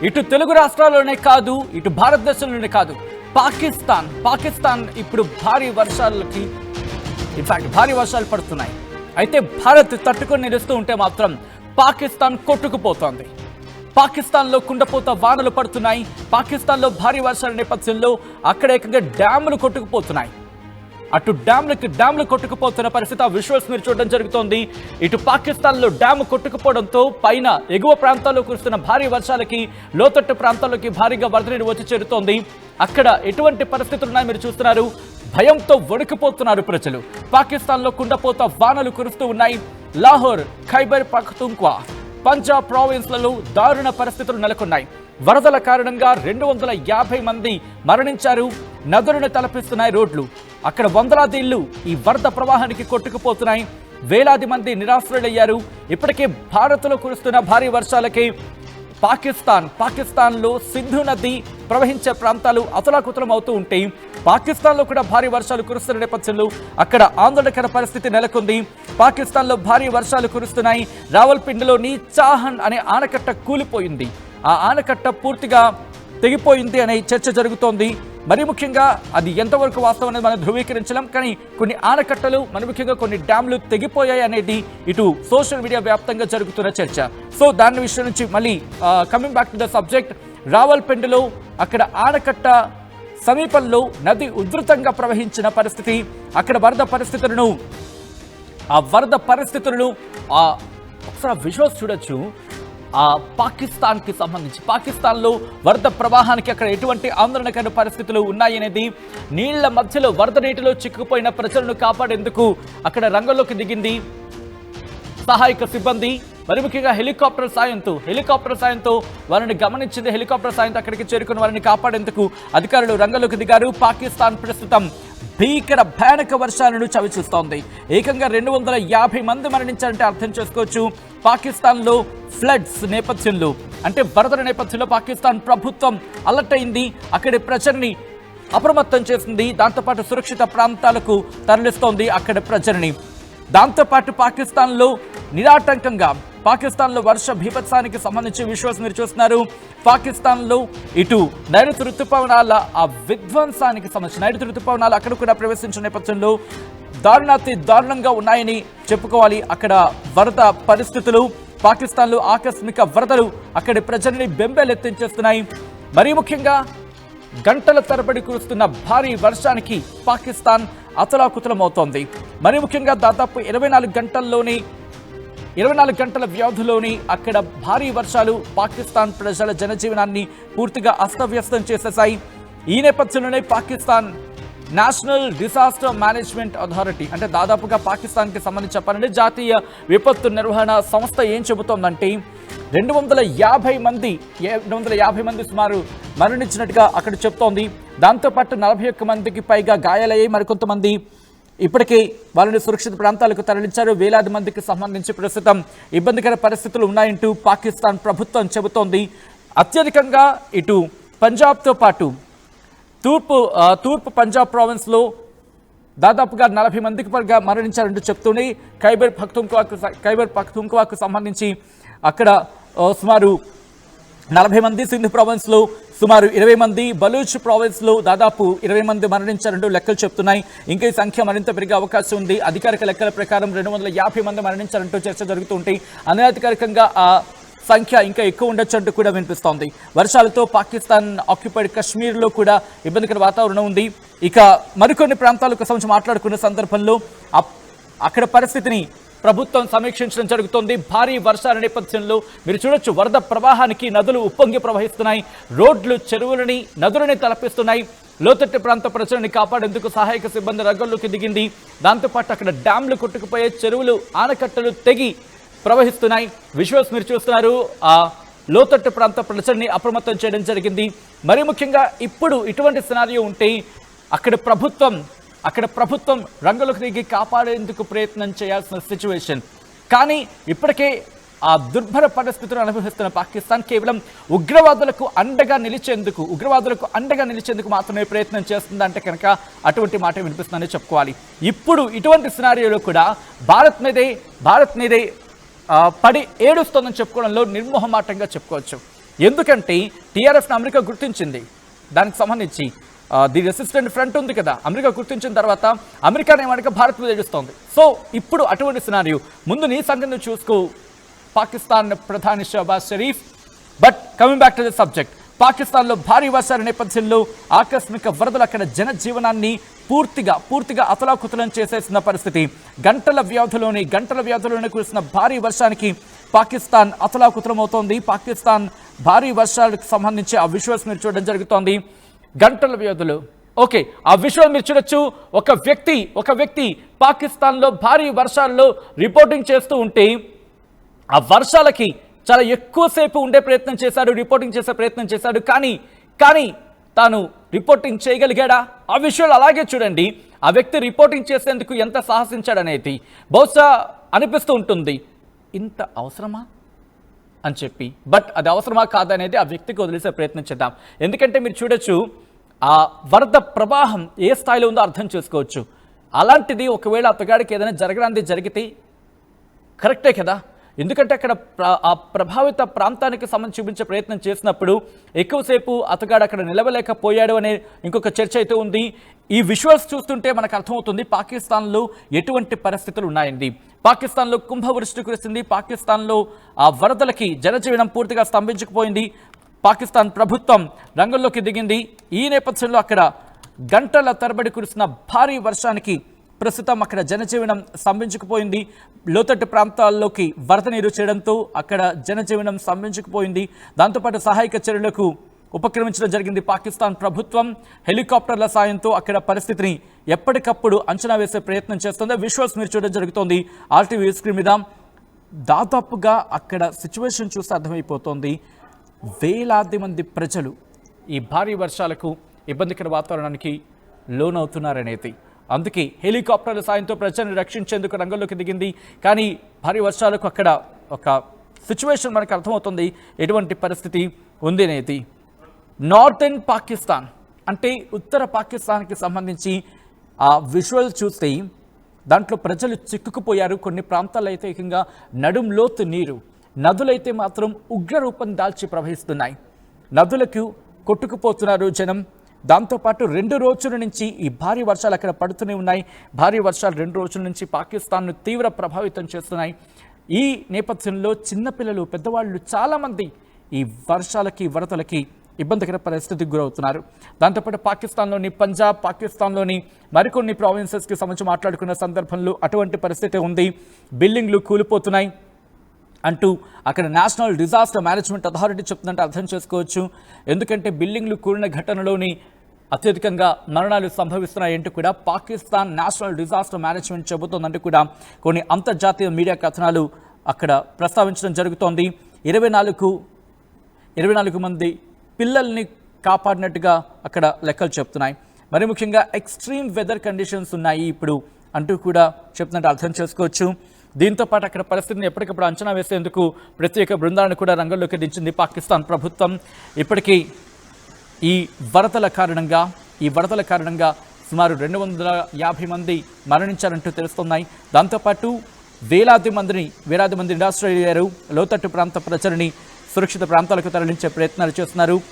ఇటు తెలుగు రాష్ట్రాల్లోనే కాదు, ఇటు భారతదేశంలోనే కాదు, పాకిస్తాన్ ఇప్పుడు భారీ వర్షాలు పడుతున్నాయి. అయితే భారత్ తట్టుకొని నిలుస్తూ ఉంటే మాత్రం పాకిస్తాన్ కొట్టుకుపోతోంది. పాకిస్తాన్లో కుండపోత వానలు పడుతున్నాయి. పాకిస్తాన్లో భారీ వర్షాల నేపథ్యంలో అక్కడ ఏకంగా డ్యాములు కొట్టుకుపోతున్నాయి. అటు డ్యాములు కొట్టుకుపోతున్న పరిస్థితి ఆ విజువల్స్ మీరు చూడడం జరుగుతోంది. ఇటు పాకిస్తాన్లో డ్యాము కొట్టుకుపోవడంతో పైన ఎగువ ప్రాంతాల్లో కురుస్తున్న భారీ వర్షాలకి లోతట్టు ప్రాంతాల్లోకి భారీగా వరద నీరు వచ్చి చేరుతోంది. అక్కడ ఎటువంటి పరిస్థితులు ఉన్నాయి మీరు చూస్తున్నారు. భయంతో వణికిపోతున్నారు ప్రజలు. పాకిస్తాన్లో కుండపోత వానలు కురుస్తూ ఉన్నాయి. లాహోర్, ఖైబర్ పఖ్తూన్ఖ్వా, పంజాబ్ ప్రావిన్స్లలో దారుణ పరిస్థితులు నెలకొన్నాయి. వరదల కారణంగా 250 మంది మరణించారు. నదులను తలపిస్తున్నాయి రోడ్లు. అక్కడ వందలాది ఇళ్లు ఈ వరద ప్రవాహానికి కొట్టుకుపోతున్నాయి. వేలాది మంది నిరాశ్రయులయ్యారు. ఇప్పటికే భారత్లో కురుస్తున్న భారీ వర్షాలకి పాకిస్తాన్లో సింధు నది ప్రవహించే ప్రాంతాలు అతలాకుతలం అవుతూ ఉంటే పాకిస్తాన్లో కూడా భారీ వర్షాలు కురుస్తున్న నేపథ్యంలో అక్కడ ఆందోళనకర పరిస్థితి నెలకొంది. పాకిస్తాన్లో భారీ వర్షాలు కురుస్తున్నాయి. రావల్పిండిలోని చాహన్ అనే ఆనకట్ట కూలిపోయింది. ఆ ఆనకట్ట పూర్తిగా తెగిపోయింది అనే చర్చ జరుగుతోంది. మరి ముఖ్యంగా అది ఎంతవరకు వాస్తవం అనేది మనం ధృవీకరించలేం. కానీ కొన్ని ఆనకట్టలు, మరి ముఖ్యంగా కొన్ని డ్యామ్లు తెగిపోయాయి అనేది ఇటు సోషల్ మీడియా వ్యాప్తంగా జరుగుతున్న చర్చ. సో దాని విషయం నుంచి మళ్ళీ coming back to the subject, రావల్పిండిలో అక్కడ ఆనకట్ట సమీపంలో నది ఉధృతంగా ప్రవహించిన పరిస్థితి. అక్కడ వరద పరిస్థితులను ఒకసారి విజువల్స్ చూడొచ్చు. పాకిస్తాన్కి సంబంధించి పాకిస్తాన్లో వరద ప్రవాహానికి అక్కడ ఎటువంటి ఆందోళనకర పరిస్థితులు ఉన్నాయనేది, నీళ్ల మధ్యలో వరద నీటిలో చిక్కుపోయిన ప్రజలను కాపాడేందుకు అక్కడ రంగంలోకి దిగింది సహాయక సిబ్బంది. మరి ముఖ్యంగా హెలికాప్టర్ సాయంతో వారిని గమనించింది. హెలికాప్టర్ సాయంతో అక్కడికి చేరుకుని వారిని కాపాడేందుకు అధికారులు రంగంలోకి దిగారు. పాకిస్తాన్ ప్రస్తుతం భయానక వర్షాలను చవిచూస్తోంది. ఏకంగా 250 మంది మరణించారంటే అర్థం చేసుకోవచ్చు. పాకిస్తాన్లో ఫ్లడ్స్ నేపథ్యంలో, అంటే వరదల నేపథ్యంలో పాకిస్తాన్ ప్రభుత్వం అలర్ట్ అయింది. అక్కడి ప్రజల్ని అప్రమత్తం చేసింది. దాంతోపాటు సురక్షిత ప్రాంతాలకు తరలిస్తోంది అక్కడి ప్రజల్ని. దాంతోపాటు పాకిస్తాన్లో నిరాటంకంగా పాకిస్తాన్లో వర్ష బీభత్సానికి సంబంధించి విజువల్స్ మీరు చూస్తున్నారు. పాకిస్తాన్లో ఇటు నైరుతి ఋతుపవనాల ఆ విధ్వంసానికి సంబంధించి నైరుతి ఋతుపవనాలు అక్కడ కూడా ప్రవేశించిన నేపథ్యంలో దారుణంగా ఉన్నాయని చెప్పుకోవాలి. అక్కడ వరద పరిస్థితులు, పాకిస్తాన్లో ఆకస్మిక వరదలు అక్కడి ప్రజల్ని బెంబేలెత్తించేస్తున్నాయి. మరీ ముఖ్యంగా గంటల తరబడి కురుస్తున్న భారీ వర్షానికి పాకిస్తాన్ అతలాకుతలమవుతోంది. మరీ ముఖ్యంగా దాదాపు 24 గంటల వ్యవధిలోని అక్కడ భారీ వర్షాలు పాకిస్తాన్ ప్రజల జనజీవనాన్ని పూర్తిగా అస్తవ్యస్తం చేసేశాయి. ఈ నేపథ్యంలోనే Pakistan national disaster management authority, అంటే దాదాపుగా పాకిస్తాన్కి సంబంధించి చెప్పాలంటే జాతీయ విపత్తు నిర్వహణ సంస్థ ఏం చెబుతోందంటే 250 మంది సుమారు మరణించినట్టుగా అక్కడ చెప్తోంది. దాంతోపాటు 41 మందికి పైగా గాయాలయ్యాయి. మరికొంతమంది ఇప్పటికే వాళ్ళని సురక్షిత ప్రాంతాలకు తరలించారు. వేలాది మందికి సంబంధించి ప్రస్తుతం ఇబ్బందికర పరిస్థితులు ఉన్నాయంటూ పాకిస్తాన్ ప్రభుత్వం చెబుతోంది. అత్యధికంగా ఇటు పంజాబ్తో పాటు తూర్పు పంజాబ్ ప్రావిన్స్లో దాదాపుగా 40 మందికి పైగా మరణించారంటూ చెప్తూనే ఖైబర్ పఖ్తూన్ఖ్వాకు సంబంధించి అక్కడ సుమారు 40 మంది, సింధ్ ప్రావిన్స్లో సుమారు 20 మంది, బలూచ్ ప్రావిన్స్లో దాదాపు 20 మంది మరణించారంటూ లెక్కలు చెప్తున్నాయి. ఇంకా ఈ సంఖ్య మరింత పెరిగే అవకాశం ఉంది. అధికారిక లెక్కల ప్రకారం 250 మంది మరణించారంటూ చర్చ జరుగుతుంటాయి. అనధికారికంగా ఆ సంఖ్య ఇంకా ఎక్కువ ఉండొచ్చు అంటూ కూడా వినిపిస్తోంది. వర్షాలతో పాకిస్తాన్ ఆక్యుపైడ్ కశ్మీర్లో కూడా ఇబ్బందికర వాతావరణం ఉంది. ఇక మరికొన్ని ప్రాంతాలకు సంబంధించి మాట్లాడుకున్న సందర్భంలో అక్కడ పరిస్థితిని ప్రభుత్వం సమీక్షించడం జరుగుతోంది. భారీ వర్షాల నేపథ్యంలో మీరు చూడొచ్చు, వరద ప్రవాహానికి నదులు ఉప్పొంగి ప్రవహిస్తున్నాయి. రోడ్లు నదులని తలపిస్తున్నాయి. లోతట్టు ప్రాంత ప్రజలని కాపాడేందుకు సహాయక సిబ్బంది రంగంలోకి దిగింది. దాంతోపాటు అక్కడ డ్యామ్లు కొట్టుకుపోయే చెరువులు, ఆనకట్టలు తెగి ప్రవహిస్తున్నాయి. విజువల్స్ మీరు చూస్తున్నారు. ఆ లోతట్టు ప్రాంత ప్రజల్ని అప్రమత్తం చేయడం జరిగింది. మరీ ముఖ్యంగా ఇప్పుడు ఇటువంటి సినారియో ఉంటే అక్కడ ప్రభుత్వం రంగంలోకి దిగి కాపాడేందుకు ప్రయత్నం చేయాల్సిన సిచ్యువేషన్. కానీ ఇప్పటికే ఆ దుర్భర పరిస్థితులను అనుభవిస్తున్న పాకిస్తాన్ కేవలం ఉగ్రవాదులకు అండగా నిలిచేందుకు మాత్రమే ప్రయత్నం చేస్తుందంటే కనుక అటువంటి మాట వినిపిస్తుందని చెప్పుకోవాలి. ఇప్పుడు ఇటువంటి సినారియోలో కూడా భారత్ మీదే పడి ఏడుస్తోందని చెప్పుకోవడంలో నిర్మోహమాటంగా చెప్పుకోవచ్చు. ఎందుకంటే టీఆర్ఎఫ్ను అమెరికా గుర్తించింది. దానికి సంబంధించి ది రెసిస్టెంట్ ఫ్రంట్ ఉంది కదా, అమెరికా గుర్తించిన తర్వాత అమెరికానే మనకి భారత్ మీద ఏడుస్తోంది. సో ఇప్పుడు అటువంటి సినారియో. ముందు నీ సంగతి చూసుకో పాకిస్తాన్ ప్రధాని Shehbaz Sharif. But coming back to the subject, పాకిస్తాన్లో భారీ వర్షాల నేపథ్యంలో ఆకస్మిక వరదలు అక్కడ జనజీవనాన్ని పూర్తిగా అతలాకుతలం చేసేసిన పరిస్థితి. గంటల వ్యవధిలోనే కురిసిన భారీ వర్షానికి పాకిస్తాన్ అతలాకుతలం అవుతోంది. పాకిస్తాన్ భారీ వర్షాలకు సంబంధించి ఆ విజువల్స్ మీరు చూడడం జరుగుతోంది. గంటల వ్యవధిలో ఓకే, ఆ విజువల్ మీరు చూడొచ్చు. ఒక వ్యక్తి పాకిస్తాన్లో భారీ వర్షాల్లో రిపోర్టింగ్ చేస్తూ ఉంటే ఆ వర్షాలకి చాలా ఎక్కువసేపు ఉండే ప్రయత్నం చేశాడు, రిపోర్టింగ్ చేసే ప్రయత్నం చేశాడు. కానీ తాను రిపోర్టింగ్ చేయగలిగాడా? ఆ విషయాలు అలాగే చూడండి. ఆ వ్యక్తి రిపోర్టింగ్ చేసేందుకు ఎంత సాహసించాడనేది బహుశా అనిపిస్తూ ఉంటుంది, ఇంత అవసరమా అని చెప్పి. బట్ అది అవసరమా కాదనేది ఆ వ్యక్తికి వదిలేసే ప్రయత్నం చేద్దాం. ఎందుకంటే మీరు చూడొచ్చు ఆ వరద ప్రవాహం ఏ స్థాయిలో ఉందో అర్థం చేసుకోవచ్చు. అలాంటిది ఒకవేళ అతగాడికి ఏదైనా జరగడానికి జరిగితే కరెక్టే కదా. ఎందుకంటే అక్కడ ఆ ప్రభావిత ప్రాంతానికి సంబంధించి చూపించే ప్రయత్నం చేసినప్పుడు ఎక్కువసేపు అతగాడు అక్కడ నిలవలేకపోయాడు అనే ఇంకొక చర్చ అయితే ఉంది. ఈ విజువల్స్ చూస్తుంటే మనకు అర్థమవుతుంది పాకిస్తాన్లో ఎటువంటి పరిస్థితులు ఉన్నాయండి. పాకిస్తాన్లో కుంభవృష్టి కురిసింది. పాకిస్తాన్లో ఆ వరదలకి జనజీవనం పూర్తిగా స్తంభించకపోయింది. పాకిస్తాన్ ప్రభుత్వం రంగంలోకి దిగింది. ఈ నేపథ్యంలో అక్కడ గంటల తరబడి కురిసిన భారీ వర్షానికి ప్రస్తుతం అక్కడ జనజీవనం స్తంభించకపోయింది. లోతట్టు ప్రాంతాల్లోకి వరద నీరు చేయడంతో అక్కడ జనజీవనం స్తంభించకపోయింది. దాంతోపాటు సహాయక చర్యలకు ఉపక్రమించడం జరిగింది పాకిస్తాన్ ప్రభుత్వం. హెలికాప్టర్ల సాయంతో అక్కడ పరిస్థితిని ఎప్పటికప్పుడు అంచనా వేసే ప్రయత్నం చేస్తుంది. విజువల్స్ మీరు చూడడం జరుగుతోంది ఆర్టీవీ స్క్రీన్ మీద. దాదాపుగా అక్కడ సిచ్యువేషన్ చూస్తే అర్థమైపోతుంది, వేలాది మంది ప్రజలు ఈ భారీ వర్షాలకు ఇబ్బందికర వాతావరణానికి లోనవుతున్నారనేది. అందుకే హెలికాప్టర్ల సాయంతో ప్రజలను రక్షించేందుకు రంగంలోకి దిగింది. కానీ భారీ వర్షాలకు అక్కడ ఒక సిచ్యువేషన్ మనకు అర్థమవుతుంది ఎటువంటి పరిస్థితి ఉంది అనేది. నార్థన్ పాకిస్తాన్ అంటే ఉత్తర పాకిస్తాన్కి సంబంధించి ఆ విజువల్ చూస్తే దాంట్లో ప్రజలు చిక్కుకుపోయారు. కొన్ని ప్రాంతాల్లో అయితే ఏకంగా నడుం లోతు నీరు, నదులైతే మాత్రం ఉగ్రరూపం దాల్చి ప్రవహిస్తున్నాయి. నదులకు కొట్టుకుపోతున్నారు జనం. దాంతోపాటు 2 రోజుల నుంచి ఈ భారీ వర్షాలు అక్కడ పడుతూనే ఉన్నాయి. భారీ వర్షాలు 2 రోజుల నుంచి పాకిస్తాన్ను తీవ్ర ప్రభావితం చేస్తున్నాయి. ఈ నేపథ్యంలో చిన్నపిల్లలు, పెద్దవాళ్ళు చాలామంది ఈ వర్షాలకి, వరదలకి ఇబ్బందికర పరిస్థితికి గురవుతున్నారు. దాంతోపాటు పాకిస్తాన్లోని పంజాబ్, పాకిస్తాన్లోని మరికొన్ని ప్రావిన్సెస్కి సంబంధించి మాట్లాడుకున్న సందర్భంలో అటువంటి పరిస్థితి ఉంది. బిల్డింగ్లు కూలిపోతున్నాయి అంటూ అక్కడ నేషనల్ డిజాస్టర్ మేనేజ్మెంట్ అథారిటీ చెప్తుందంటే అర్థం చేసుకోవచ్చు. ఎందుకంటే బిల్డింగ్లు కూలిన ఘటనలోని అత్యధికంగా మరణాలు సంభవిస్తున్నాయంటూ కూడా పాకిస్తాన్ నేషనల్ డిజాస్టర్ మేనేజ్మెంట్ చెబుతోందంటూ కూడా కొన్ని అంతర్జాతీయ మీడియా కథనాలు అక్కడ ప్రస్తావించడం జరుగుతోంది. 24 మంది పిల్లల్ని కాపాడినట్టుగా అక్కడ లెక్కలు చెప్తున్నాయి. మరి ముఖ్యంగా ఎక్స్ట్రీమ్ వెదర్ కండిషన్స్ ఉన్నాయి ఇప్పుడు అంటూ కూడా చెప్తున్నట్టు అర్థం చేసుకోవచ్చు. దీంతోపాటు అక్కడ పరిస్థితిని ఎప్పటికప్పుడు అంచనా వేసేందుకు ప్రత్యేక బృందాలను కూడా రంగంలోకి దించింది పాకిస్తాన్ ప్రభుత్వం. ఇప్పటికీ ఈ వరదల కారణంగా సుమారు 250 మంది మరణించారంటూ తెలుస్తున్నాయి. దాంతోపాటు వేలాది మంది నిరాశ్రయులయ్యారు. లోతట్టు ప్రాంత ప్రజలని సురక్షిత ప్రాంతాలకు తరలించే ప్రయత్నాలు చేస్తున్నారు.